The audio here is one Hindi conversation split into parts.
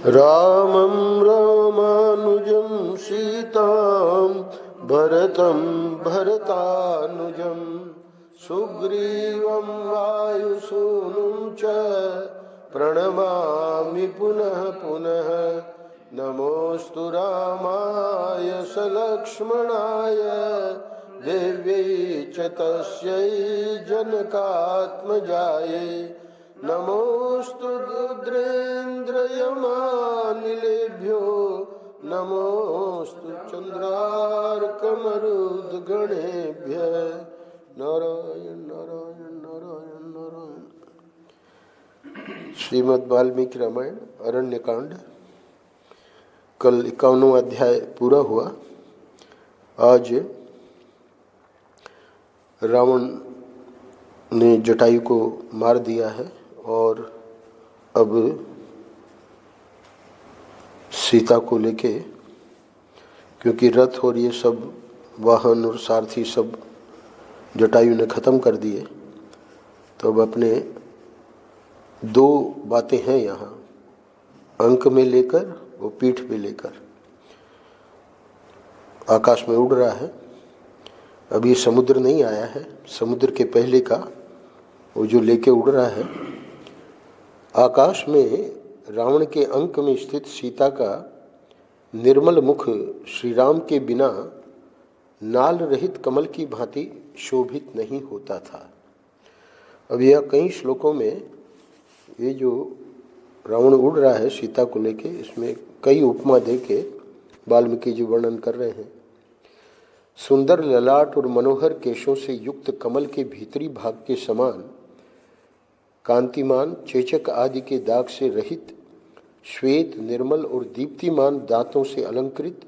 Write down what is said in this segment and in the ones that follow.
रामं रामानुजं सीतां भरतं भरतानुजं सुग्रीवं वायुसूनुं च प्रणमामि पुनः पुनः। नमोऽस्तु रामाय सलक्ष्मणाय देव्यै च तस्यै जनकात्मजायै। नमोऽस्तु रुद्रेन्द्रयमानिलेभ्यो नमोऽस्तु चन्द्रार्कमरुद्गणेभ्यः। नारायण नारायण नारायण नारायण। श्रीमद् वाल्मीकि रामायण अरण्य कांड। कल 51वां अध्याय पूरा हुआ। आज रावण ने जटायु को मार दिया है और अब सीता को लेके, क्योंकि रथ और ये सब वाहन और सारथी सब जटायु ने ख़त्म कर दिए, तो अब अपने दो बातें हैं यहाँ, अंक में लेकर और पीठ में लेकर। आकाश में उड़ रहा है। अभी समुद्र नहीं आया है, समुद्र के पहले का वो जो लेके उड़ रहा है। आकाश में रावण के अंक में स्थित सीता का निर्मल मुख श्री राम के बिना नाल रहित कमल की भांति शोभित नहीं होता था। अब यह कई श्लोकों में ये जो रावण उड़ रहा है सीता को लेके, इसमें कई उपमा दे के वाल्मीकि जी वर्णन कर रहे हैं। सुंदर ललाट और मनोहर केशों से युक्त कमल के भीतरी भाग के समान कांतिमान चेचक आदि के दाग से रहित, श्वेत निर्मल और दीप्तिमान दांतों से अलंकृत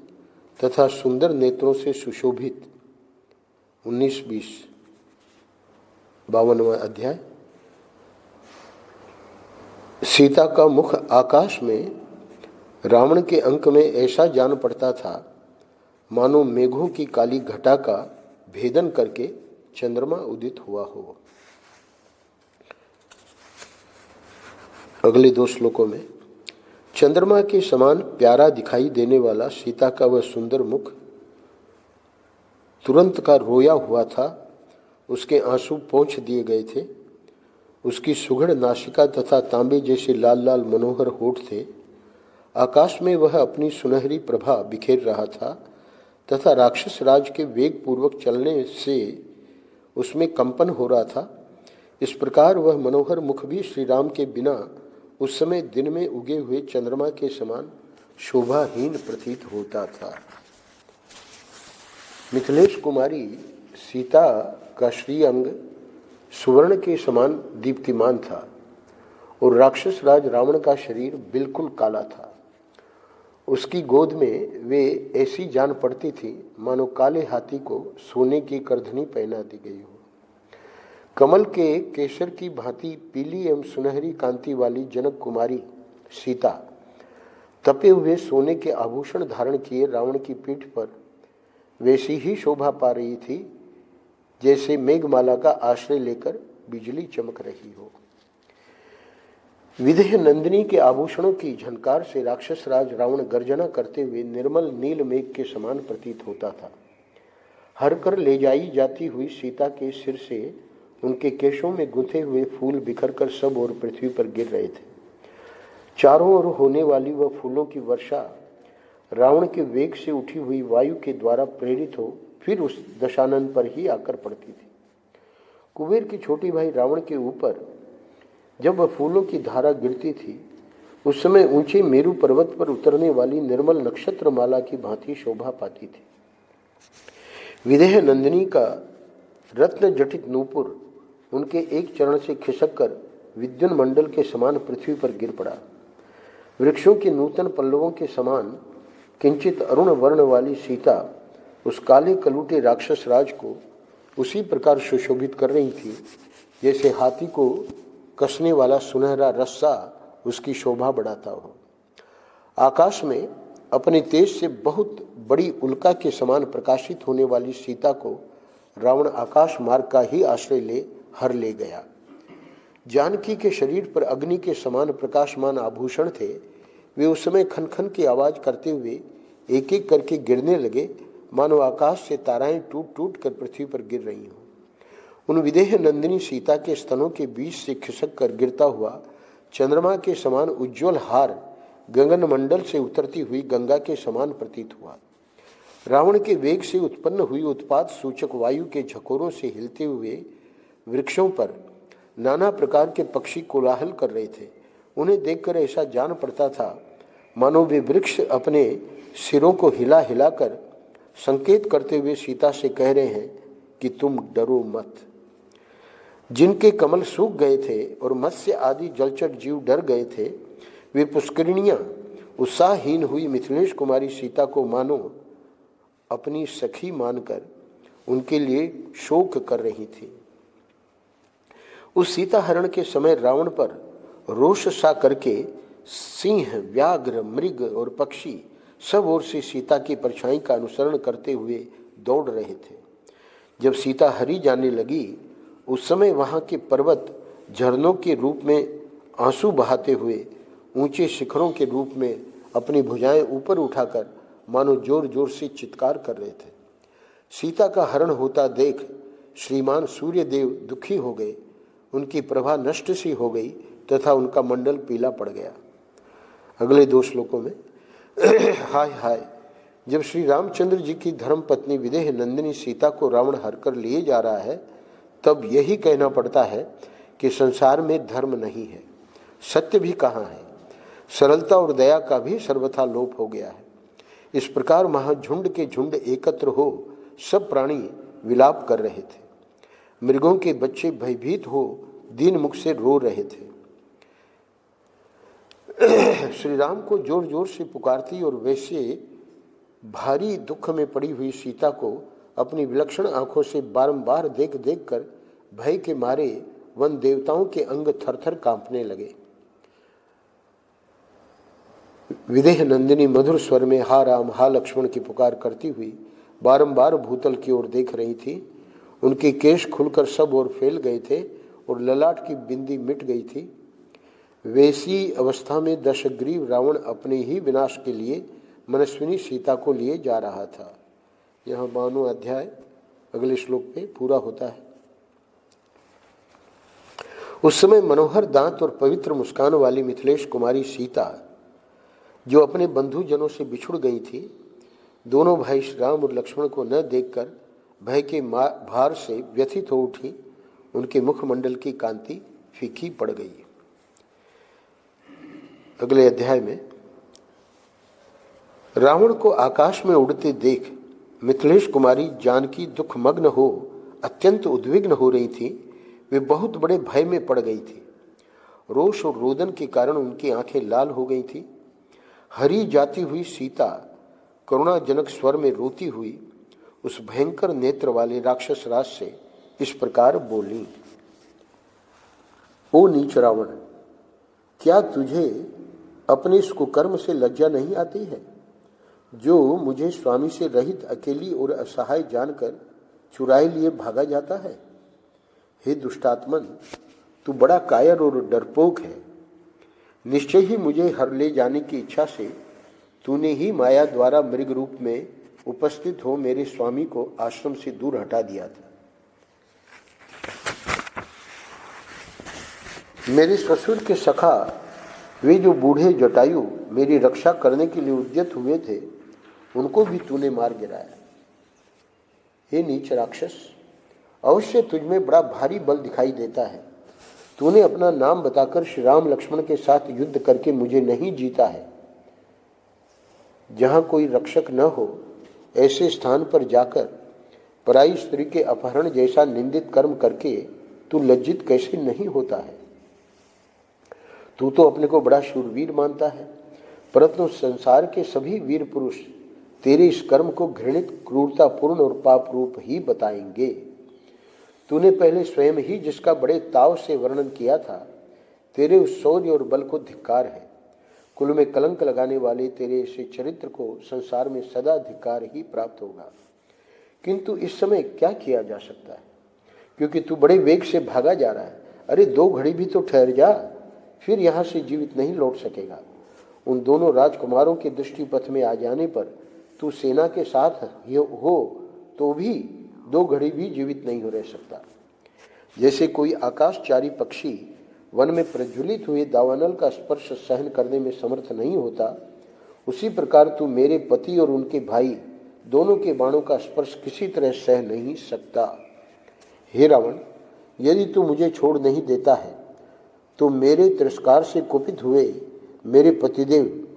तथा सुंदर नेत्रों से सुशोभित। 19-20 52वां अध्याय। सीता का मुख आकाश में रावण के अंक में ऐसा जान पड़ता था मानो मेघों की काली घटा का भेदन करके चंद्रमा उदित हुआ हो। अगले दो श्लोकों में चंद्रमा के समान प्यारा दिखाई देने वाला सीता का वह सुंदर मुख तुरंत का रोया हुआ था। उसके आंसू पोंछ दिए गए थे। उसकी सुघड़ नासिका तथा तांबे जैसे लाल लाल मनोहर होठ थे। आकाश में वह अपनी सुनहरी प्रभा बिखेर रहा था तथा राक्षस राज के वेग पूर्वक चलने से उसमें कंपन हो रहा था। इस प्रकार वह मनोहर मुख भी श्री राम के बिना उस समय दिन में उगे हुए चंद्रमा के समान शोभाहीन प्रतीत होता था। मिथिलेश कुमारी सीता का श्रीअंग सुवर्ण के समान दीप्तिमान था और राक्षस राज रावण का शरीर बिल्कुल काला था। उसकी गोद में वे ऐसी जान पड़ती थी मानो काले हाथी को सोने की करधनी पहना दी गई हो। कमल के केसर की भांति पीली एवं सुनहरी कांति वाली जनक कुमारी सीता तपे हुए सोने के आभूषण धारण किए रावण की पीठ पर वैसी ही शोभा पा रही थी जैसे मेघमाला का आश्रय लेकर बिजली चमक रही हो। विदेह नंदिनी के आभूषणों की झनकार से राक्षस राज रावण गर्जना करते हुए निर्मल नील मेघ के समान प्रतीत होता था। हर कर ले जाई जाती हुई सीता के सिर से उनके केशों में गुंथे हुए फूल बिखरकर सब ओर पृथ्वी पर गिर रहे थे। चारों ओर होने वाली वह फूलों की वर्षा रावण के वेग से उठी हुई वायु के द्वारा प्रेरित हो फिर उस दशानन पर ही आकर पड़ती थी। कुबेर की छोटी भाई रावण के ऊपर जब वह फूलों की धारा गिरती थी उस समय ऊंचे मेरु पर्वत पर उतरने वाली निर्मल नक्षत्र माला की भांति शोभा पाती थी। विदेह नंदिनी का रत्न जटित नूपुर उनके एक चरण से खिसककर विद्युन मंडल के समान पृथ्वी पर गिर पड़ा। वृक्षों के नूतन पल्लवों के समान किंचित अरुण वर्ण वाली सीता उस काले कलूटे राक्षस राज को उसी प्रकार सुशोभित कर रही थी जैसे हाथी को कसने वाला सुनहरा रस्सा उसकी शोभा बढ़ाता हो। आकाश में अपने तेज से बहुत बड़ी उल्का के समान प्रकाशित होने वाली सीता को रावण आकाश मार्ग का ही आश्रय ले हर ले गया। जानकी के शरीर पर अग्नि के समान प्रकाशमान आभूषण थे, वे उस समय खन खन की आवाज करते हुए एक एक करके गिरने लगे, मानो आकाश से ताराएं टूट टूट कर पृथ्वी पर गिर रही हों। उन विदेह नंदिनी सीता के स्तनों के बीच से खिसक कर गिरता हुआ चंद्रमा के समान उज्ज्वल हार गगन मंडल से उतरती हुई गंगा के समान प्रतीत हुआ। रावण के वेग से उत्पन्न हुई उत्पात सूचक वायु के झकोरों से हिलते हुए वृक्षों पर नाना प्रकार के पक्षी कोलाहल कर रहे थे। उन्हें देखकर ऐसा जान पड़ता था मानो वे वृक्ष अपने सिरों को हिला हिलाकर संकेत करते हुए सीता से कह रहे हैं कि तुम डरो मत। जिनके कमल सूख गए थे और मत्स्य आदि जलचर जीव डर गए थे, वे पुष्करिणियां उत्साहहीन हुई मिथिलेश कुमारी सीता को मानो अपनी सखी मानकर उनके लिए शोक कर रही थी। उस सीता हरण के समय रावण पर रोष सा करके सिंह, व्याघ्र, मृग और पक्षी सब ओर से सीता की परछाई का अनुसरण करते हुए दौड़ रहे थे। जब सीता हरी जाने लगी, उस समय वहां के पर्वत झरनों के रूप में आंसू बहाते हुए ऊंचे शिखरों के रूप में अपनी भुजाएं ऊपर उठाकर मानो जोर जोर से चित्कार कर रहे थे। सीता का हरण होता देख श्रीमान सूर्यदेव दुखी हो गए, उनकी प्रभा नष्ट सी हो गई तथा उनका मंडल पीला पड़ गया। अगले 2 श्लोकों में हाय हाय, जब श्री रामचंद्र जी की धर्म पत्नी विदेह नंदिनी सीता को रावण हर कर लिए जा रहा है, तब यही कहना पड़ता है कि संसार में धर्म नहीं है, सत्य भी कहाँ है, सरलता और दया का भी सर्वथा लोप हो गया है। इस प्रकार महाझुंड के झुंड एकत्र हो सब प्राणी विलाप कर रहे थे। मृगों के बच्चे भयभीत हो दीन मुख से रो रहे थे। श्री राम को जोर जोर से पुकारती और वैसे भारी दुख में पड़ी हुई सीता को अपनी विलक्षण आंखों से बारंबार देख देख कर भय के मारे वन देवताओं के अंग थरथर कांपने लगे। विदेह नंदिनी मधुर स्वर में हा राम हा लक्ष्मण की पुकार करती हुई बारंबार भूतल की ओर देख रही थी। उनके केश खुलकर सब ओर फैल गए थे और ललाट की बिंदी मिट गई थी। वैसी अवस्था में दशग्रीव रावण अपने ही विनाश के लिए मनस्विनी सीता को लिए जा रहा था। यहाँ 92 अध्याय अगले श्लोक पे पूरा होता है। उस समय मनोहर दांत और पवित्र मुस्कान वाली मिथिलेश कुमारी सीता, जो अपने बंधुजनों से बिछुड़ गई थी, दोनों भाई श्री राम और लक्ष्मण को न देखकर भय के भार से व्यथित हो उठी। उनके मुखमंडल की कांति फीकी पड़ गई। अगले अध्याय में रावण को आकाश में उड़ते देख मिथिलेश कुमारी जानकी दुखमग्न हो अत्यंत उद्विग्न हो रही थी। वे बहुत बड़े भय में पड़ गई थी। रोष और रोदन के कारण उनकी आंखें लाल हो गई थी। हरी जाती हुई सीता करुणाजनक स्वर में रोती हुई उस भयंकर नेत्र वाले राक्षस राज से इस प्रकार बोली, ओ नीच रावण, क्या तुझे अपने इस कुकर्म से लज्जा नहीं आती है, जो मुझे स्वामी से रहित अकेली और असहाय जानकर चुराए लिए भागा जाता है। हे दुष्टात्मन, तू बड़ा कायर और डरपोक है। निश्चय ही मुझे हर ले जाने की इच्छा से तूने ही माया द्वारा मृग रूप में उपस्थित हो मेरे स्वामी को आश्रम से दूर हटा दिया था। मेरे ससुर के सखा वे जो बूढ़े जटायु मेरी रक्षा करने के लिए उद्यत हुए थे, उनको भी तूने मार गिराया। हे नीच राक्षस, अवश्य तुझमें बड़ा भारी बल दिखाई देता है। तूने अपना नाम बताकर श्री राम लक्ष्मण के साथ युद्ध करके मुझे नहीं जीता है। जहां कोई रक्षक न हो ऐसे स्थान पर जाकर पराई स्त्री के अपहरण जैसा निंदित कर्म करके तू लज्जित कैसे नहीं होता है। तू तो अपने को बड़ा शूरवीर मानता है, परंतु संसार के सभी वीर पुरुष तेरे इस कर्म को घृणित, क्रूरतापूर्ण और पाप रूप ही बताएंगे। तूने पहले स्वयं ही जिसका बड़े ताव से वर्णन किया था, तेरे उस शौर्य और बल को धिक्कार है। कुल में कलंक लगाने वाले तेरे ऐसे चरित्र को संसार में सदा धिक्कार ही प्राप्त होगा। किंतु इस समय क्या किया जा सकता है, क्योंकि तू बड़े वेग से भागा जा रहा है। अरे 2 घड़ी भी तो ठहर जा, फिर यहाँ से जीवित नहीं लौट सकेगा। उन दोनों राजकुमारों के दृष्टि पथ में आ जाने पर तू सेना के साथ हो तो भी 2 घड़ी भी जीवित नहीं हो रह सकता। जैसे कोई आकाशचारी पक्षी वन में प्रज्वलित हुए दावानल का स्पर्श सहन करने में समर्थ नहीं होता, उसी प्रकार तू मेरे पति और उनके भाई दोनों के बाणों का स्पर्श किसी तरह सह नहीं सकता। हे रावण, यदि तू मुझे छोड़ नहीं देता है तो मेरे तिरस्कार से कुपित हुए मेरे पतिदेव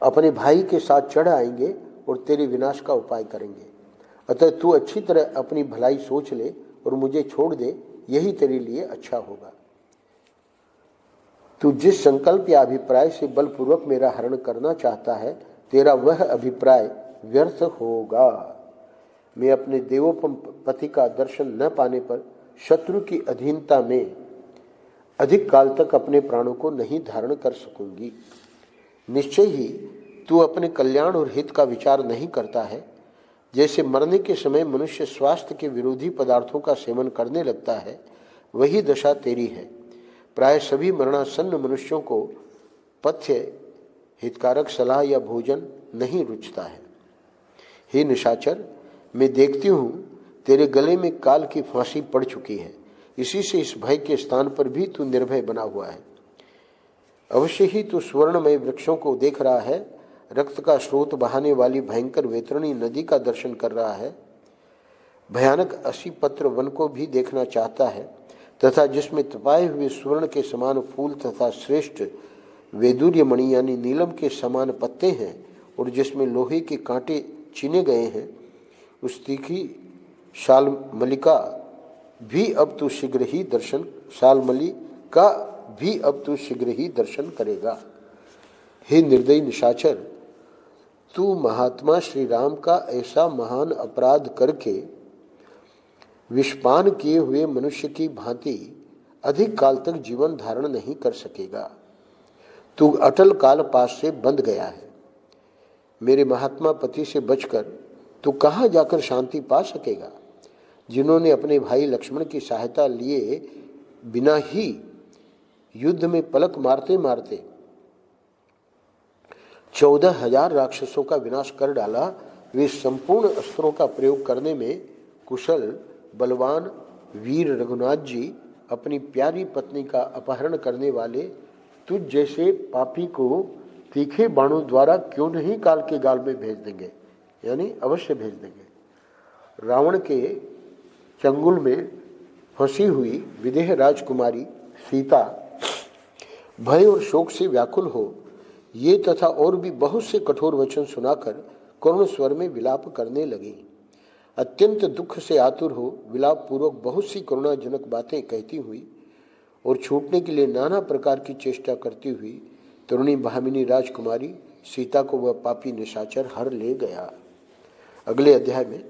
अपने भाई के साथ चढ़ आएंगे और तेरे विनाश का उपाय करेंगे। अतः तू अच्छी तरह अपनी भलाई सोच ले और मुझे छोड़ दे, यही तेरे लिए अच्छा होगा। तू जिस संकल्प या अभिप्राय से बलपूर्वक मेरा हरण करना चाहता है, तेरा वह अभिप्राय व्यर्थ होगा। मैं अपने देवोपम पति का दर्शन न पाने पर शत्रु की अधीनता में अधिक काल तक अपने प्राणों को नहीं धारण कर सकूंगी। निश्चय ही तू अपने कल्याण और हित का विचार नहीं करता है। जैसे मरने के समय मनुष्य स्वास्थ्य के विरोधी पदार्थों का सेवन करने लगता है, वही दशा तेरी है। प्राय सभी मरणासन्न मनुष्यों को पथ्य हितकारक सलाह या भोजन नहीं रुचता है। हे निशाचर, मैं देखती हूँ तेरे गले में काल की फांसी पड़ चुकी है। इसी से इस भय के स्थान पर भी तू निर्भय बना हुआ है। अवश्य ही तू स्वर्णमय वृक्षों को देख रहा है, रक्त का स्रोत बहाने वाली भयंकर वैतरणी नदी का दर्शन कर रहा है, भयानक असीपत्र वन को भी देखना चाहता है तथा जिसमें तपाए हुए स्वर्ण के समान फूल तथा श्रेष्ठ वैदुर्य मणि यानी नीलम के समान पत्ते हैं और जिसमें लोहे के कांटे चीने गए हैं, उस तीखी शालमलिका भी अब तू शीघ्र ही दर्शन करेगा। हे निर्दयी निशाचर, तू महात्मा श्री राम का ऐसा महान अपराध करके विषपान किए हुए मनुष्य की भांति अधिक काल तक जीवन धारण नहीं कर सकेगा। तू अटल काल पास से बंध गया है। मेरे महात्मा पति से बचकर तू कहाँ जाकर शांति पा सकेगा? जिन्होंने अपने भाई लक्ष्मण की सहायता लिए बिना ही युद्ध में पलक मारते मारते 14,000 राक्षसों का विनाश कर डाला, वे संपूर्ण अस्त्रों का प्रयोग करने में कुशल बलवान वीर रघुनाथ जी अपनी प्यारी पत्नी का अपहरण करने वाले तुझ जैसे पापी को तीखे बाणों द्वारा क्यों नहीं काल के गाल में भेज देंगे, यानी अवश्य भेज देंगे। रावण के चंगुल में फंसी हुई विदेह राजकुमारी सीता भय और शोक से व्याकुल हो ये तथा और भी बहुत से कठोर वचन सुनाकर करुण स्वर में विलाप करने लगी। अत्यंत दुख से आतुर हो विलाप पूर्वक बहुत सी करुणाजनक बातें कहती हुई और छूटने के लिए नाना प्रकार की चेष्टा करती हुई तरुणी भामिनी राजकुमारी सीता को वह पापी निशाचर हर ले गया। अगले अध्याय में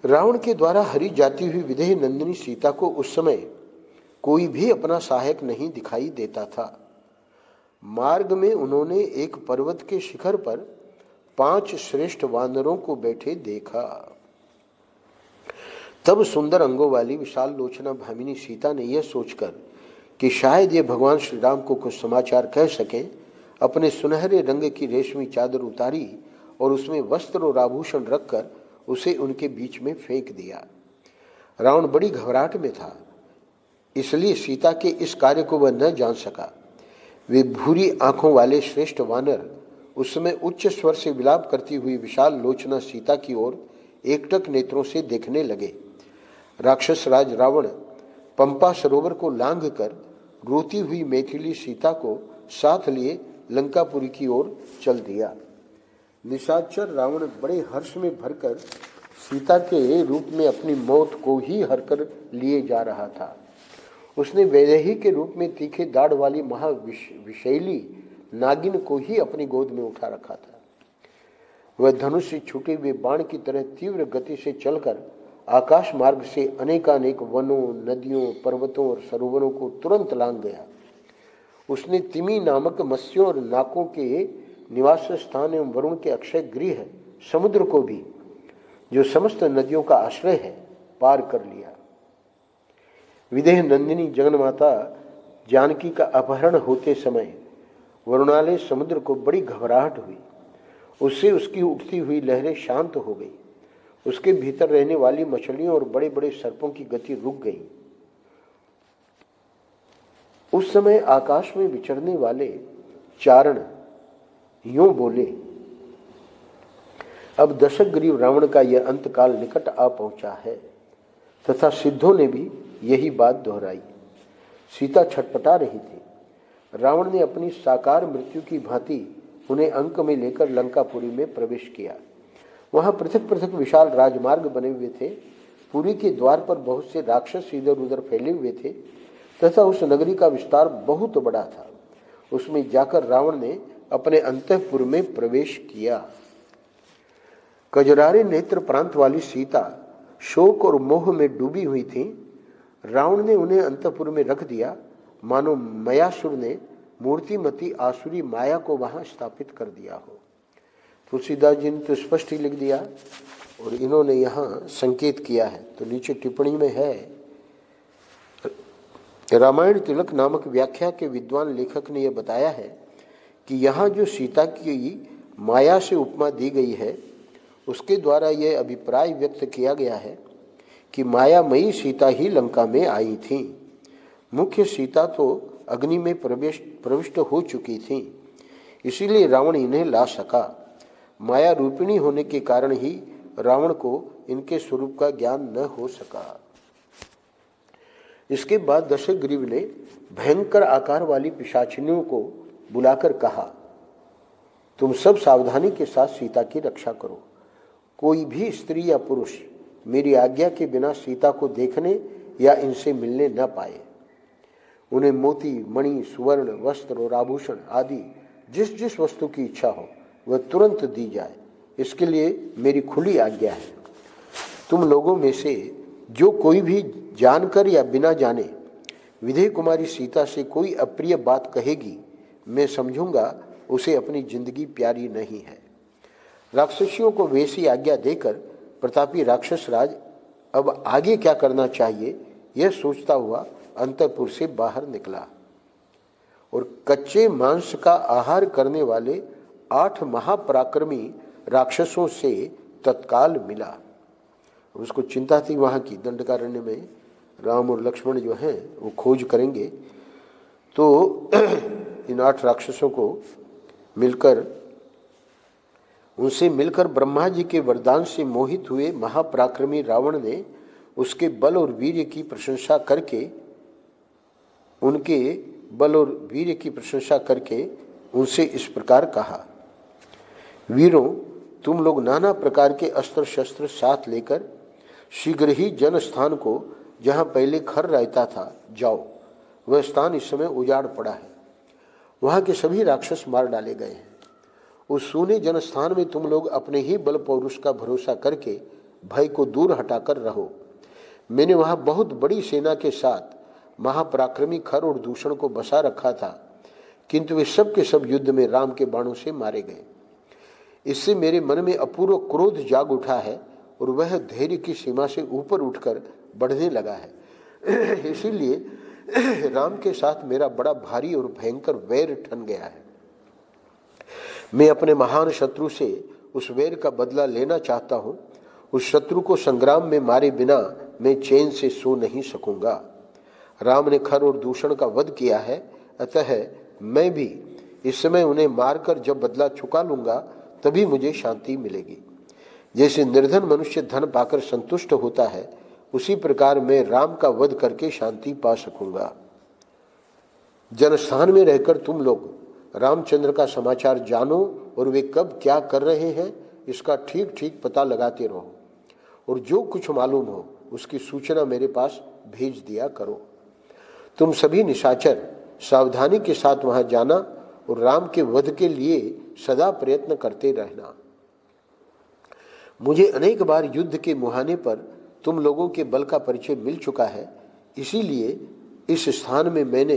रावण के द्वारा हरी जाती हुई विदेह नंदिनी सीता को उस समय कोई भी अपना सहायक नहीं दिखाई देता था। मार्ग में उन्होंने एक पर्वत के शिखर पर 5 श्रेष्ठ वानरों को बैठे देखा। तब सुंदर अंगों वाली विशाल लोचना भामिनी सीता ने यह सोचकर कि शायद ये भगवान श्री राम को कुछ समाचार कह सकें, अपने सुनहरे रंग की रेशमी चादर उतारी और उसमें वस्त्र और आभूषण रखकर उसे उनके बीच में फेंक दिया। रावण बड़ी घबराहट में था, इसलिए सीता के इस कार्य को वह न जान सका। वे भूरी आंखों वाले श्रेष्ठ वानर उस समय उच्च स्वर से विलाप करती हुई विशाल लोचना सीता की ओर एकटक नेत्रों से देखने लगे। राक्षस राज रावण पंपा सरोवर को लांघकर रोती हुई मैथिली सीता को साथ लिए लंकापुरी की ओर चल दिया। निशाचर रावण बड़े हर्ष में भरकर सीता के रूप में अपनी मौत को ही हरकर लिए जा रहा था। उसने वैदेही के रूप में तीखे दाढ़ वाली महाविशैली नागिन को ही अपनी गोद में उठा रखा था। वह धनुष से छूटे हुए बाण की तरह तीव्र गति से चलकर आकाश मार्ग से अनेकानेक वनों, नदियों, पर्वतों और सरोवरों को तुरंत लांघ गया। उसने तिमी नामक मत्स्यों और नाकों के निवास स्थान एवं वरुण के अक्षय गृह समुद्र को भी, जो समस्त नदियों का आश्रय है, पार कर लिया। विदेह नंदिनी जगन्माता जानकी का अपहरण होते समय वरुणालय समुद्र को बड़ी घबराहट हुई। उससे उसकी उठती हुई लहरें शांत हो गई। उसके भीतर रहने वाली मछलियों और बड़े बड़े सर्पों की गति रुक गई। उस समय आकाश में विचरने वाले चारण यूं बोले, अब दशग्रीव रावण का यह अंतकाल निकट आ पहुंचा है। तथा सिद्धों ने भी यही बात दोहराई। सीता छटपटा रही थी। रावण ने अपनी साकार मृत्यु की भांति उन्हें अंक में लेकर लंकापुरी में प्रवेश किया। वहां पृथक पृथक विशाल राजमार्ग बने हुए थे। पुरी के द्वार पर बहुत से राक्षस इधर उधर फैले हुए थे तथा उस नगरी का विस्तार बहुत बड़ा था। उसमें जाकर रावण ने अपने अंतःपुर में प्रवेश किया। कजरारे नेत्र प्रांत वाली सीता शोक और मोह में डूबी हुई थी। रावण ने उन्हें अंतःपुर में रख दिया, मानो मयासुर ने मूर्तिमती आसुरी माया को वहां स्थापित कर दिया हो। तुलसीदास जी ने तो स्पष्ट ही लिख दिया और इन्होंने यहाँ संकेत किया है। तो नीचे टिप्पणी में है, रामायण तिलक नामक व्याख्या के विद्वान लेखक ने यह बताया है कि यहाँ जो सीता की माया से उपमा दी गई है, उसके द्वारा यह अभिप्राय व्यक्त किया गया है कि मायामयी सीता ही लंका में आई थी। मुख्य सीता तो अग्नि में प्रविष्ट हो चुकी थी, इसीलिए रावण इन्हें ला सका। माया रूपिणी होने के कारण ही रावण को इनके स्वरूप का ज्ञान न हो सका। इसके बाद दशग्रीव ने भयंकर आकार वाली पिशाचिनियों को बुलाकर कहा, तुम सब सावधानी के साथ सीता की रक्षा करो। कोई भी स्त्री या पुरुष मेरी आज्ञा के बिना सीता को देखने या इनसे मिलने न पाए। उन्हें मोती, मणि, सुवर्ण, वस्त्र और आभूषण आदि जिस जिस वस्तु की इच्छा हो वह तुरंत दी जाए, इसके लिए मेरी खुली आज्ञा है। तुम लोगों में से जो कोई भी जानकर या बिना जाने विदेह कुमारी सीता से कोई अप्रिय बात कहेगी, मैं समझूंगा उसे अपनी जिंदगी प्यारी नहीं है। राक्षसियों को वैसी आज्ञा देकर प्रतापी राक्षस राज अब आगे क्या करना चाहिए, यह सोचता हुआ अंतःपुर से बाहर निकला और कच्चे मांस का आहार करने वाले 8 महापराक्रमी राक्षसों से तत्काल मिला। उसको चिंता थी वहां की, दंडकारण्य में राम और लक्ष्मण जो हैं वो खोज करेंगे। तो इन 8 राक्षसों को उनसे मिलकर ब्रह्मा जी के वरदान से मोहित हुए महापराक्रमी रावण ने उसके बल और वीर्य की प्रशंसा करके उनसे इस प्रकार कहा, वीरों, तुम लोग नाना प्रकार के अस्त्र शस्त्र साथ लेकर शीघ्र ही जन स्थान को, जहां पहले खर रहता था, जाओ। वह स्थान इस समय उजाड़ पड़ा है। वहां के सभी राक्षस मार डाले गए हैं। उस सूने जन स्थान में तुम लोग अपने ही बल पौरुष का भरोसा करके भय को दूर हटाकर रहो। मैंने वहां बहुत बड़ी सेना के साथ महापराक्रमी खर और दूषण को बसा रखा था, किंतु वे सब के सब युद्ध में राम के बाणों से मारे गए। इससे मेरे मन में अपूर्व क्रोध जाग उठा है और वह धैर्य की सीमा से ऊपर उठकर बढ़ने लगा है। इसीलिए राम के साथ मेरा बड़ा भारी और भयंकर वैर ठन गया है। मैं अपने महान शत्रु से उस वैर का बदला लेना चाहता हूँ। उस शत्रु को संग्राम में मारे बिना मैं चैन से सो नहीं सकूंगा। राम ने खर और दूषण का वध किया है, अतः मैं भी इस समय उन्हें मारकर जब बदला चुका लूंगा तभी मुझे शांति मिलेगी। जैसे निर्धन मनुष्य धन पाकर संतुष्ट होता है, उसी प्रकार मैं राम का वध करके शांति पा सकूंगा। जनस्थान में रहकर तुम लोग रामचंद्र का समाचार जानो और वे कब क्या कर रहे हैं इसका ठीक ठीक पता लगाते रहो, और जो कुछ मालूम हो उसकी सूचना मेरे पास भेज दिया करो। तुम सभी निशाचर सावधानी के साथ वहां जाना और राम के वध के लिए सदा प्रयत्न करते रहना। मुझे अनेक बार युद्ध के मुहाने पर तुम लोगों के बल का परिचय मिल चुका है, इसीलिए इस स्थान में मैंने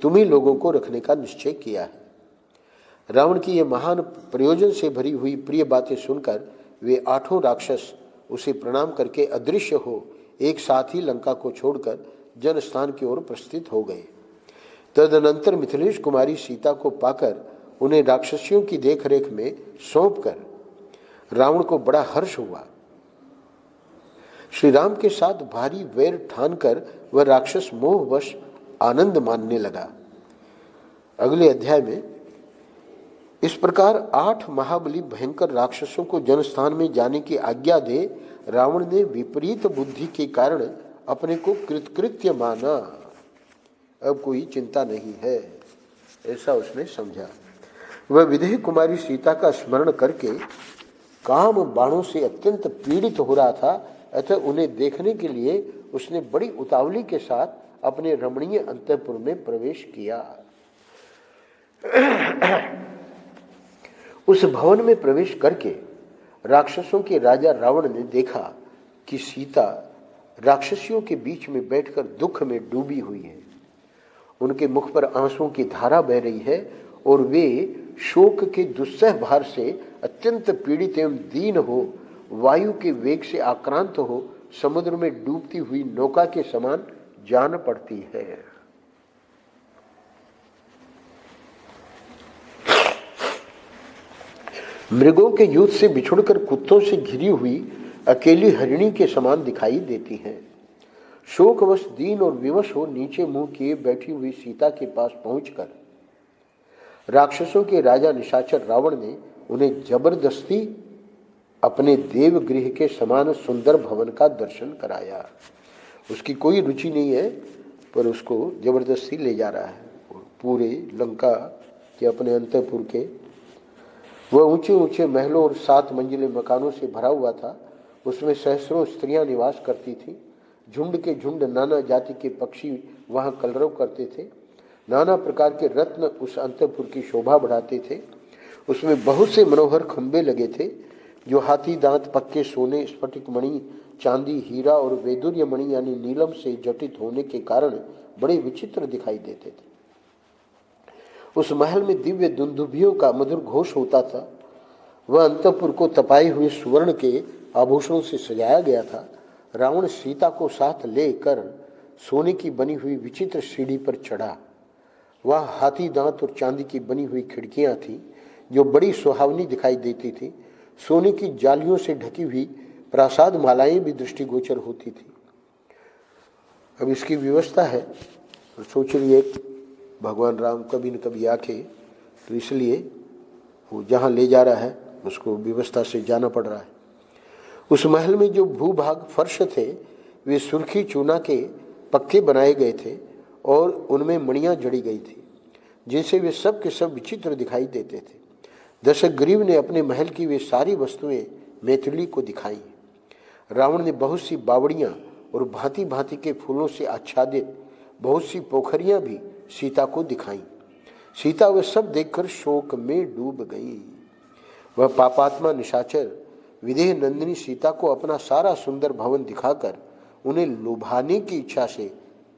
तुम्ही लोगों को रखने का निश्चय किया है। रावण की यह महान प्रयोजन से भरी हुई प्रिय बातें सुनकर वे 8 राक्षस उसे प्रणाम करके अदृश्य हो एक साथ ही लंका को छोड़कर जनस्थान की ओर प्रस्थित हो गए। तदनंतर मिथिलेश कुमारी सीता को पाकर उन्हें राक्षसियों की देखरेख में सौंपकर रावण को बड़ा हर्ष हुआ। श्री राम के साथ भारी वैर ठानकर वह राक्षस मोहवश आनंद मानने लगा। अगले अध्याय में इस प्रकार 8 महाबली भयंकर राक्षसों को जनस्थान में जाने की आज्ञा दे रावण ने विपरीत बुद्धि के कारण अपने को कृतकृत्य माना। अब कोई चिंता नहीं है, ऐसा उसने समझा। वह विदेह कुमारी सीता का स्मरण करके काम बाणों से अत्यंत पीड़ित हो रहा था, अतः उन्हें देखने के लिए उसने बड़ी उतावली के साथ अपने रमणीय अंतःपुर में प्रवेश किया। उस भवन में प्रवेश करके राक्षसों के राजा रावण ने देखा कि सीता राक्षसियों के बीच में बैठकर दुख में डूबी हुई है। उनके मुख पर आंसुओं की धारा बह रही है और वे शोक के दुस्सह भार से अत्यंत पीड़ित एवं दीन हो, वायु के वेग से आक्रांत हो, समुद्र में डूबती हुई नौका के समान जान पड़ती है। मृगों के युद्ध से बिछुड़कर कुत्तों से घिरी हुई अकेली हरिणी के समान दिखाई देती हैं। शोकवश दीन और विवश हो नीचे मुंह किए बैठी हुई सीता के पास पहुंचकर राक्षसों के राजा निशाचर रावण ने उन्हें जबरदस्ती अपने देवगृह के समान सुंदर भवन का दर्शन कराया। उसकी कोई रुचि नहीं है, पर उसको जबरदस्ती ले जा रहा है। पूरे लंका के अपने अंतःपुर के वह ऊंचे ऊंचे महलों और 7 मंजिले मकानों से भरा हुआ था। उसमें सहस्रों स्त्रियां निवास करती थीं। झुंड के झुंड नाना जाति के पक्षी वहां कलरव करते थे। नाना प्रकार के रत्न उस अंतःपुर की शोभा बढ़ाते थे। उसमें बहुत से मनोहर खंबे लगे थे जो हाथी दांत, पक्के सोने, स्फटिक मणि, चांदी, हीरा और वैदुर्य मणि यानी नीलम से जटित होने के कारण बड़े विचित्र दिखाई देते थे। उस महल में दिव्य दुंदुभियों का मधुर घोष होता था। वह अंतःपुर को तपाए हुए सुवर्ण के आभूषणों से सजाया गया था। रावण सीता को साथ लेकर सोने की बनी हुई विचित्र सीढ़ी पर चढ़ा। वह हाथी दांत और चांदी की बनी हुई खिड़कियां थीं जो बड़ी सुहावनी दिखाई देती थी। सोने की जालियों से ढकी हुई प्रासाद मालाएं भी दृष्टिगोचर होती थी। अब इसकी व्यवस्था है, सोच रही भगवान राम कभी न कभी आके, तो इसलिए वो जहाँ ले जा रहा है उसको व्यवस्था से जाना पड़ रहा है। उस महल में जो भूभाग फर्श थे वे सुर्खी चूना के पक्के बनाए गए थे और उनमें मणियां जड़ी गई थी, जिनसे वे सब के सब विचित्र दिखाई देते थे। दशग्रीव ने अपने महल की वे सारी वस्तुएं मैथिली को दिखाई। रावण ने बहुत सी बावड़ियां और भांति भांति के फूलों से आच्छादित बहुत सी पोखरियां भी सीता को दिखाई। सीता वह सब देखकर शोक में डूब गई। वह पापात्मा निशाचर विदेह नंदिनी सीता को अपना सारा सुंदर भवन दिखाकर उन्हें लुभाने की इच्छा से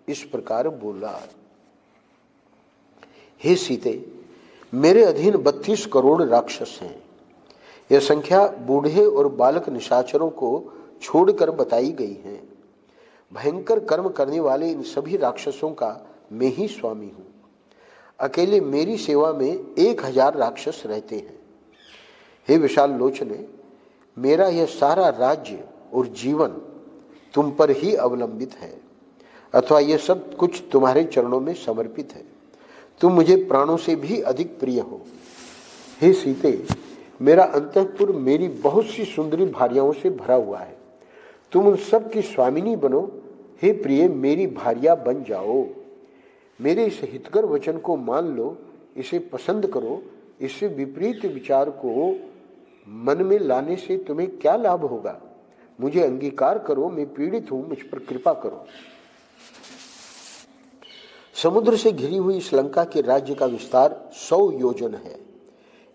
इस प्रकार बोला, हे सीते, मेरे अधीन 32 करोड़ राक्षस हैं। यह संख्या बूढ़े और बालक निशाचरों को छोड़कर बताई गई है। भयंकर कर्म करने वाले इन सभी राक्षसों का मैं ही स्वामी हूं। अकेले मेरी सेवा में 1000 राक्षस रहते हैं। हे विशाल लोचने, मेरा यह सारा राज्य और जीवन तुम पर ही अवलंबित है, अथवा यह सब कुछ तुम्हारे चरणों में समर्पित है। तुम मुझे प्राणों से भी अधिक प्रिय हो। हे सीते, मेरा अंतःपुर मेरी बहुत सी सुंदरी भार्याओं से भरा हुआ है। तुम उन सब की स्वामिनी बनो। हे प्रिय, मेरी भार्या बन जाओ। मेरे इस हितकर वचन को मान लो, इसे पसंद करो। इससे विपरीत विचार को मन में लाने से तुम्हें क्या लाभ होगा? मुझे अंगीकार करो, मैं पीड़ित हूं, मुझ पर कृपा करो। समुद्र से घिरी हुई इस लंका के राज्य का विस्तार 100 योजन है।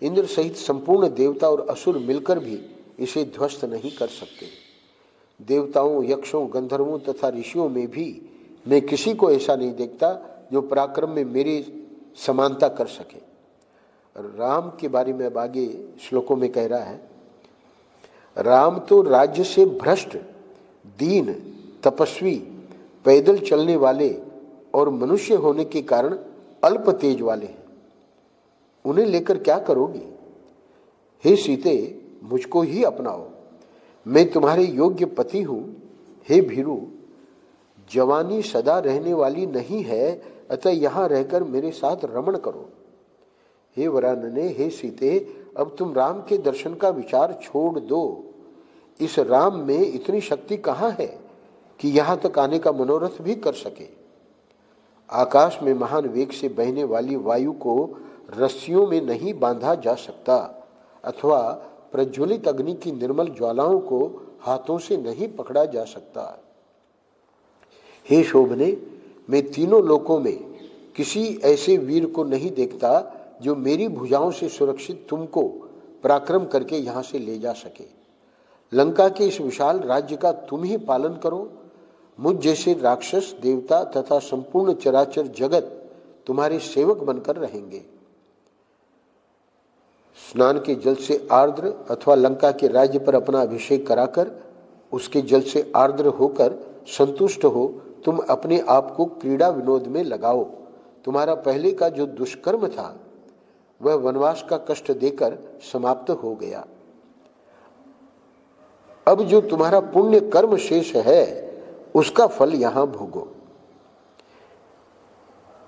इंद्र सहित संपूर्ण देवता और असुर मिलकर भी इसे ध्वस्त नहीं कर सकते। देवताओं, यक्षों, गंधर्वों तथा ऋषियों में भी मैं किसी को ऐसा नहीं देखता जो पराक्रम में मेरी समानता कर सके। राम के बारे में अब आगे श्लोकों में कह रहा है, राम तो राज्य से भ्रष्ट, दीन, तपस्वी, पैदल चलने वाले और मनुष्य होने के कारण अल्प तेज वाले हैं, उन्हें लेकर क्या करोगी? हे सीते, मुझको ही अपनाओ, मैं तुम्हारे योग्य पति हूं। हे भीरु, जवानी सदा रहने वाली नहीं है, अतः यहां रहकर मेरे साथ रमण करो। हे वरानने, हे सीते, अब तुम राम के दर्शन का विचार छोड़ दो। इस राम में इतनी शक्ति कहाँ है कि यहां तक आने का मनोरथ भी कर सके? आकाश में महान वेग से बहने वाली वायु को रस्सियों में नहीं बांधा जा सकता, अथवा प्रज्वलित अग्नि की निर्मल ज्वालाओं को हाथों से नहीं पकड़ा जा सकता। हे शोभने, मैं तीनों लोकों में किसी ऐसे वीर को नहीं देखता जो मेरी भुजाओं से सुरक्षित तुमको पराक्रम करके यहां से ले जा सके। लंका के इस विशाल राज्य का तुम ही पालन करो। मुझ जैसे राक्षस, देवता तथा संपूर्ण चराचर जगत तुम्हारे सेवक बनकर रहेंगे। स्नान के जल से आर्द्र अथवा लंका के राज्य पर अपना अभिषेक कराकर उसके जल से आर्द्र होकर संतुष्ट हो तुम अपने आप को क्रीड़ा विनोद में लगाओ। तुम्हारा पहले का जो दुष्कर्म था वह वनवास का कष्ट देकर समाप्त हो गया। अब जो तुम्हारा पुण्य कर्म शेष है उसका फल यहां भोगो।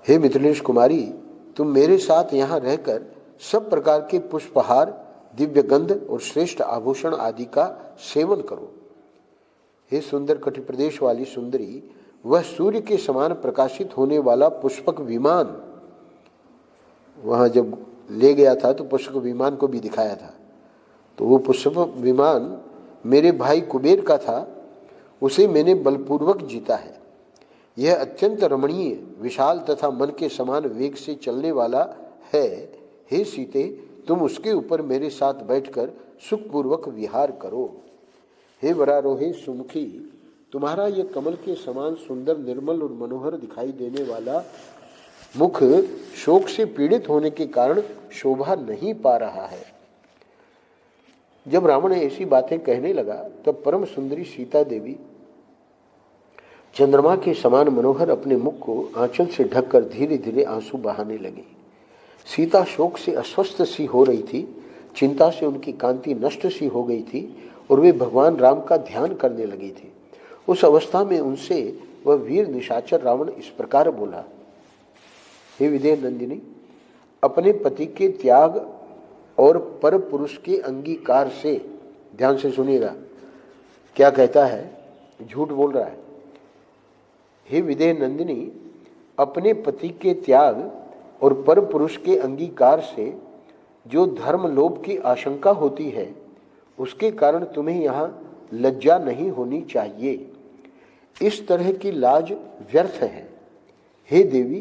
हे मिथिलेश कुमारी, तुम मेरे साथ यहां रहकर सब प्रकार के पुष्पहार, दिव्य गंध और श्रेष्ठ आभूषण आदि का सेवन करो। हे सुंदर कटि प्रदेश वाली सुंदरी, वह सूर्य के समान प्रकाशित होने वाला पुष्पक विमान, वहां जब ले गया था तो पुष्पक विमान को भी दिखाया था, तो वो पुष्पक विमान मेरे भाई कुबेर का था, उसे मैंने बलपूर्वक जीता है। यह अत्यंत रमणीय, विशाल तथा मन के समान वेग से चलने वाला है। हे सीते, तुम उसके ऊपर मेरे साथ बैठकर सुखपूर्वक विहार करो। हे वरारोहे सुमुखी, तुम्हारा यह कमल के समान सुंदर, निर्मल और मनोहर दिखाई देने वाला मुख शोक से पीड़ित होने के कारण शोभा नहीं पा रहा है। जब रावण ऐसी बातें कहने लगा तब परम सुंदरी सीता देवी चंद्रमा के समान मनोहर अपने मुख को आंचल से ढककर धीरे धीरे आंसू बहाने लगी। सीता शोक से अस्वस्थ सी हो रही थी, चिंता से उनकी कांति नष्ट सी हो गई थी और वे भगवान राम का ध्यान करने लगी थी। उस अवस्था में उनसे वह वीर निशाचर रावण इस प्रकार बोला, हे विदेह नंदिनी, अपने पति के त्याग और पर पुरुष के अंगीकार से, ध्यान से सुनिएगा क्या कहता है, झूठ बोल रहा है। हे विदेह नंदिनी, अपने पति के त्याग और पर पुरुष के अंगीकार से जो धर्म लोभ की आशंका होती है उसके कारण तुम्हें यहाँ लज्जा नहीं होनी चाहिए। इस तरह की लाज व्यर्थ है। हे देवी,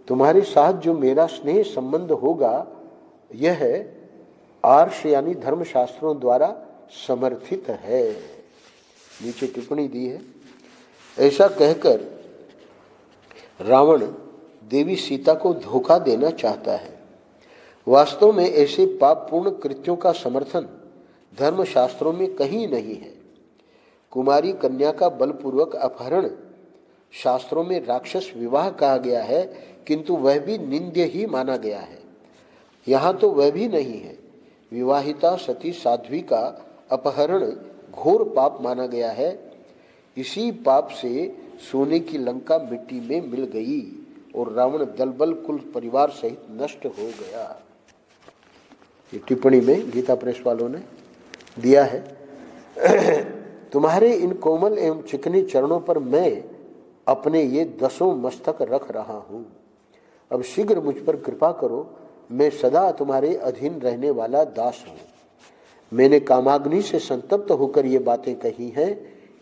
तुम्हारे साथ जो मेरा स्नेह संबंध होगा यह आर्ष यानी धर्मशास्त्रों द्वारा समर्थित है। नीचे टिप्पणी दी है। ऐसा कहकर रावण देवी सीता को धोखा देना चाहता है। वास्तव में ऐसे पापपूर्ण कृत्यों का समर्थन धर्मशास्त्रों में कहीं नहीं है। कुमारी कन्या का बलपूर्वक अपहरण शास्त्रों में राक्षस विवाह कहा गया है, किंतु वह भी निंद्य ही माना गया है। यहाँ तो वह भी नहीं है। विवाहिता सती साध्वी का अपहरण घोर पाप माना गया है। इसी पाप से सोने की लंका मिट्टी में मिल गई और रावण दलबल कुल परिवार सहित नष्ट हो गया। ये टिप्पणी में गीता प्रेस वालों ने दिया है। तुम्हारे इन कोमल एवं चिकने चरणों पर मैं अपने ये 10 मस्तक रख रहा हूं। अब शीघ्र मुझ पर कृपा करो, मैं सदा तुम्हारे अधीन रहने वाला दास हूं। मैंने कामाग्नि से संतप्त होकर ये बातें कही हैं,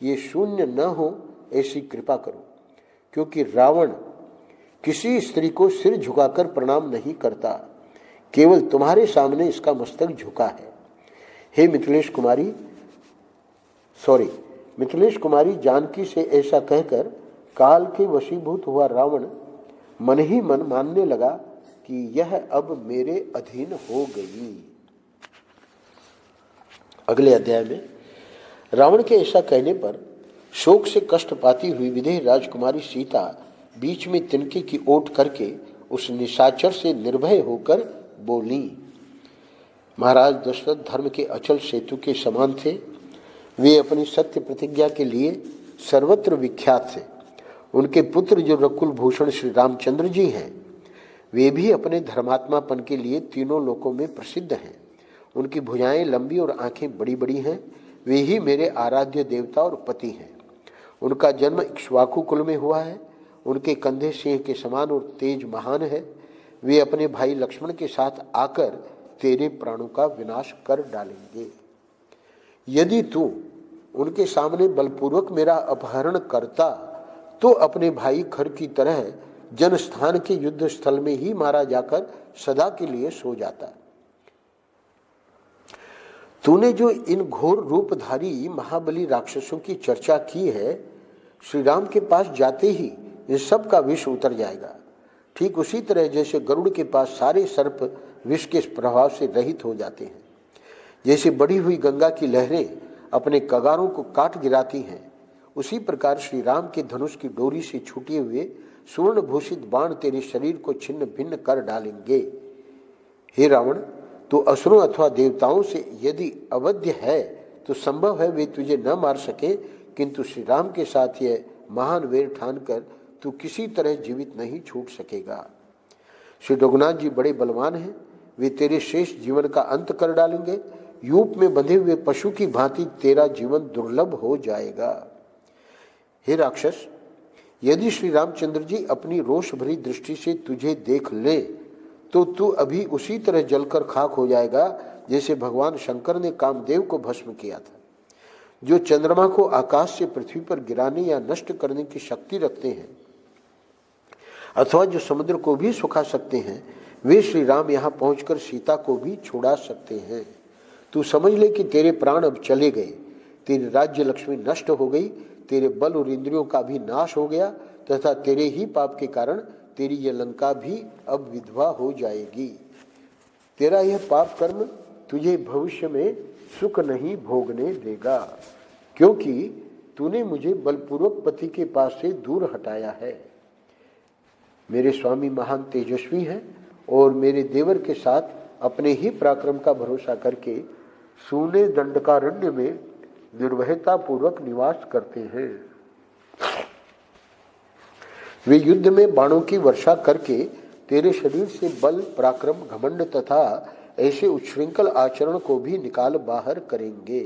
ये शून्य न हो ऐसी कृपा करो, क्योंकि रावण किसी स्त्री को सिर झुकाकर प्रणाम नहीं करता, केवल तुम्हारे सामने इसका मस्तक झुका है। हे मिथिलेश कुमारी जानकी से ऐसा कहकर काल के वशीभूत हुआ रावण मन ही मन मानने लगा कि यह अब मेरे अधीन हो गई। अगले अध्याय में रावण के ऐसा कहने पर शोक से कष्ट पाती हुई विदेह राजकुमारी सीता बीच में तिनके की ओट करके उस निशाचर से निर्भय होकर बोली। महाराज दशरथ धर्म के अचल सेतु के समान थे। वे अपनी सत्य प्रतिज्ञा के लिए सर्वत्र विख्यात थे। उनके पुत्र जो रकुल भूषण श्री रामचंद्र जी हैं, वे भी अपने धर्मात्मापन के लिए तीनों लोकों में प्रसिद्ध हैं। उनकी भुजाएं लंबी और आंखें बड़ी बड़ी हैं। वे ही मेरे आराध्य देवता और पति हैं। उनका जन्म इक्ष्वाकु कुल में हुआ है। उनके कंधे सिंह के समान और तेज महान है। वे अपने भाई लक्ष्मण के साथ आकर तेरे प्राणों का विनाश कर डालेंगे। यदि तू उनके सामने बलपूर्वक मेरा अपहरण करता तो अपने भाई खर की तरह जनस्थान के युद्ध स्थल में ही मारा जाकर सदा के लिए सो जाता। तूने जो इन घोर रूपधारी महाबली राक्षसों की चर्चा की है, श्री राम के पास जाते ही इन सब का विष उतर जाएगा। ठीक उसी तरह जैसे गरुड़ के पास सारे सर्प विष के प्रभाव से रहित हो जाते हैं, जैसे बढ़ी हुई गंगा की लहरें अपने कगारों को काट गिराती हैं, उसी प्रकार श्री राम के धनुष की डोरी से छूटे हुए स्वर्ण भूषित बाण तेरे शरीर को छिन्न भिन्न कर डालेंगे। हे रावण, तो असुरों अथवा देवताओं से यदि अवध्य है तो संभव है वे तुझे न मार सके, किंतु श्री राम के साथ यह महान वेर ठानकर तू किसी तरह जीवित नहीं छूट सकेगा। श्री रघुनाथ जी बड़े बलवान हैं। वे तेरे शेष जीवन का अंत कर डालेंगे। यूप में बंधे हुए पशु की भांति तेरा जीवन दुर्लभ हो जाएगा। हे राक्षस, यदि श्री रामचंद्र जी अपनी रोष भरी दृष्टि से तुझे देख ले तो तू अभी उसी तरह जलकर खाक हो जाएगा जैसे भगवान शंकर ने कामदेव को भस्म किया था। जो चंद्रमा को आकाश से पृथ्वी पर गिराने या नष्ट करने की शक्ति रखते हैं अथवा जो समुद्र को भी सुखा सकते हैं, वे श्री राम यहाँ पहुंचकर सीता को भी छुड़ा सकते हैं। तू समझ ले कि तेरे प्राण अब चले गए, तेरी राज्य लक्ष्मी नष्ट हो गई, तेरे बल और इंद्रियों का भी नाश हो गया तथा तेरे ही पाप के कारण तेरी यह लंका भी अब विधवा हो जाएगी। तेरा यह पाप कर्म तुझे भविष्य में सुख नहीं भोगने देगा, क्योंकि तूने मुझे बलपूर्वक पति के पास से दूर हटाया है। मेरे स्वामी महान तेजस्वी हैं और मेरे देवर के साथ अपने ही पराक्रम का भरोसा करके सूने दंडकारण्य में निर्भयता पूर्वक निवास करते हैं। वे युद्ध में बाणों की वर्षा करके तेरे शरीर से बल, पराक्रम, घमंड तथा ऐसे उच्छृंखल आचरण को भी निकाल बाहर करेंगे।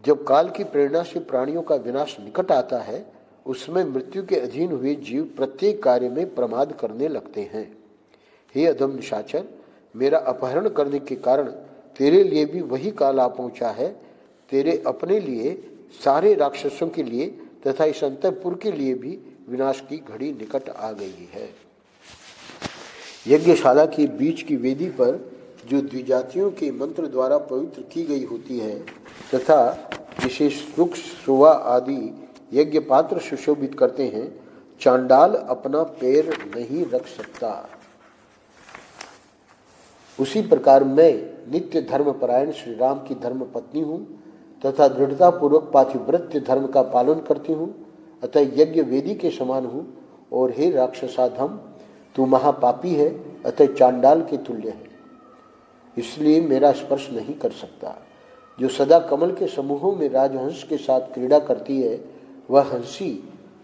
जब काल की प्रेरणा से प्राणियों का विनाश निकट आता है, उसमें मृत्यु के अधीन हुए जीव प्रत्येक कार्य में प्रमाद करने लगते हैं। हे अधम निशाचर, मेरा अपहरण करने के कारण तेरे लिए भी वही काल आ पहुंचा है। तेरे अपने लिए, सारे राक्षसों के लिए तथा इस अंतःपुर के लिए भी विनाश की घड़ी निकट आ गई है। यज्ञशाला के बीच की वेदी पर जो द्विजातियों के मंत्र द्वारा पवित्र की गई होती है तथा जिसे सुख, सुवा आदि यज्ञ पात्र सुशोभित करते हैं, चांडाल अपना पैर नहीं रख सकता। उसी प्रकार मैं नित्य धर्मपरायण श्री राम की धर्म पत्नी हूँ तथा दृढ़ता पूर्वक पातिव्रत्य धर्म का पालन करती हूँ, अतः यज्ञ वेदी के समान हूँ। और हे राक्षसाधम, तू महापापी है, अतः चांडाल के तुल्य है, इसलिए मेरा स्पर्श नहीं कर सकता। जो सदा कमल के समूहों में राजहंस के साथ क्रीड़ा करती है, वह हंसी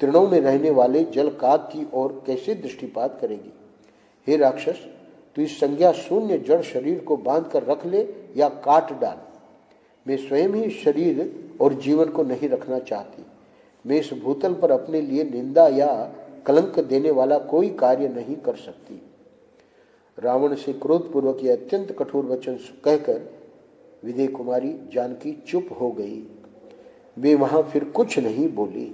तृणों में रहने वाले जल काग की ओर कैसे दृष्टिपात करेगी। हे राक्षस, तू इस संज्ञा शून्य जड़ शरीर को बांध कर रख ले या काट डाल। मैं स्वयं ही शरीर और जीवन को नहीं रखना चाहती। मैं इस भूतल पर अपने लिए निंदा या कलंक देने वाला कोई कार्य नहीं कर सकती। रावण से क्रोधपूर्वक यह अत्यंत कठोर वचन कहकर विदेह कुमारी जानकी चुप हो गई। वे वहां फिर कुछ नहीं बोली।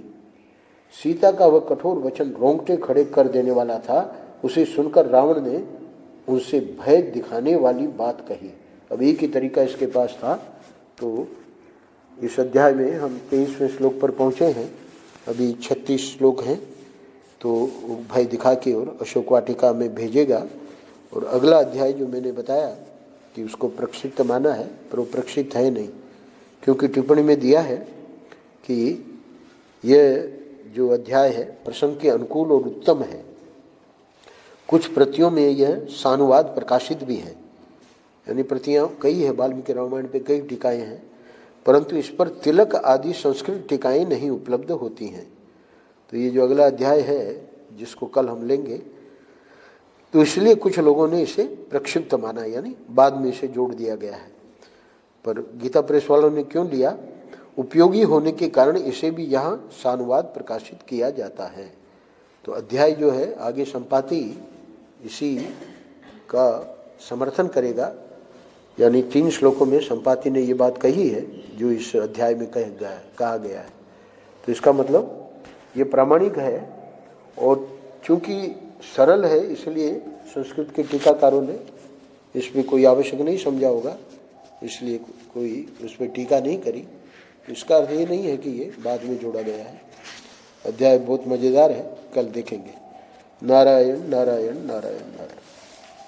सीता का वह कठोर वचन रोंगटे खड़े कर देने वाला था। उसे सुनकर रावण ने उनसे भय दिखाने वाली बात कही। अब एक ही तरीका इसके पास था। तो इस अध्याय में हम 23वें श्लोक पर पहुंचे हैं। अभी 36 श्लोक हैं, तो भय दिखा के और अशोक वाटिका में भेजेगा। और अगला अध्याय जो मैंने बताया कि उसको प्रक्षिप्त माना है, पर वो प्रक्षिप्त है नहीं, क्योंकि टिप्पणी में दिया है कि यह जो अध्याय है प्रसंग के अनुकूल और उत्तम है। कुछ प्रतियों में यह सानुवाद प्रकाशित भी है, यानी प्रतियां कई है, वाल्मीकि रामायण पे कई टीकाएं हैं, परंतु इस पर तिलक आदि संस्कृत टीकाएं नहीं उपलब्ध होती हैं। तो ये जो अगला अध्याय है जिसको कल हम लेंगे, तो इसलिए कुछ लोगों ने इसे प्रक्षिप्त माना, यानी बाद में इसे जोड़ दिया गया है। पर गीता प्रेस वालों ने क्यों लिया? उपयोगी होने के कारण इसे भी यहाँ सानुवाद प्रकाशित किया जाता है। तो अध्याय जो है आगे संपाति इसी का समर्थन करेगा, यानी 3 श्लोकों में संपाति ने ये बात कही है जो इस अध्याय में कहा गया है। तो इसका मतलब ये प्रामाणिक है, और चूंकि सरल है इसलिए संस्कृत के टीकाकारों ने इसमें कोई आवश्यक नहीं समझा होगा, इसलिए कोई उस पर टीका नहीं करी। इसका अर्थ ये नहीं है कि ये बाद में जोड़ा गया है। अध्याय बहुत मज़ेदार है, कल देखेंगे। नारायण नारायण नारायण नारायण।